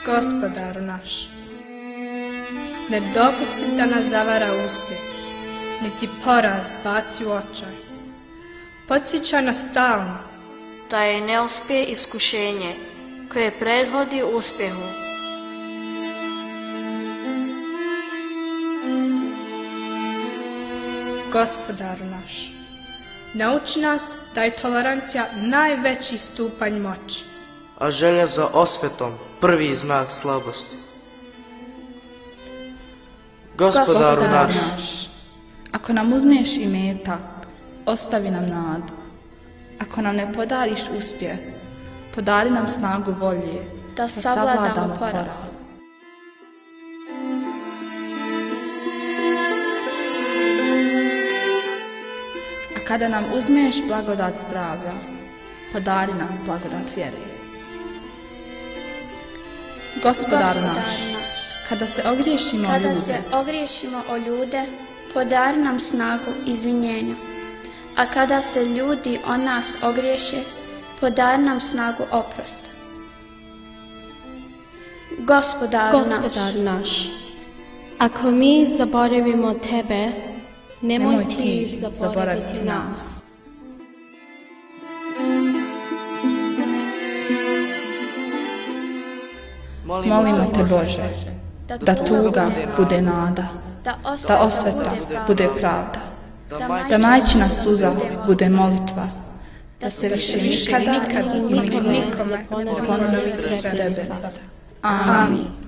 Gospodaru naš, ne dopusti da nas zavara uspjeh, niti poraz baci u očaj. Podsjeća nas stalno da je neuspje iskušenje koje prethodi uspjehu. Gospodaru naš, nauči nas da je tolerancija najveći stupanj moći, a želja za osvetom prvi znak slabosti. Gospodaru naš, ako nam uzmeš imetak, ostavi nam nadu. Ako nam ne podariš uspjeh, podari nam snagu volje da savladamo poraz. A kada nam uzmeš blagodat zdravlja, podari nam blagodat vjere. Gospodaru naš, kada se ogriješimo o ljude, podari nam snagu izvinjenja. A kada se ljudi o nas ogriješe, podari nam snagu oprosta. Gospodaru naš, ako mi zaboravimo tebe, nemoj ti zaboraviti nas. Molimo te, Bože, da tuga bude nada, da osveta bude pravda, da majčina suza bude molitva, da se više nikada i nikome ne ponovi sve rebeca. Amin.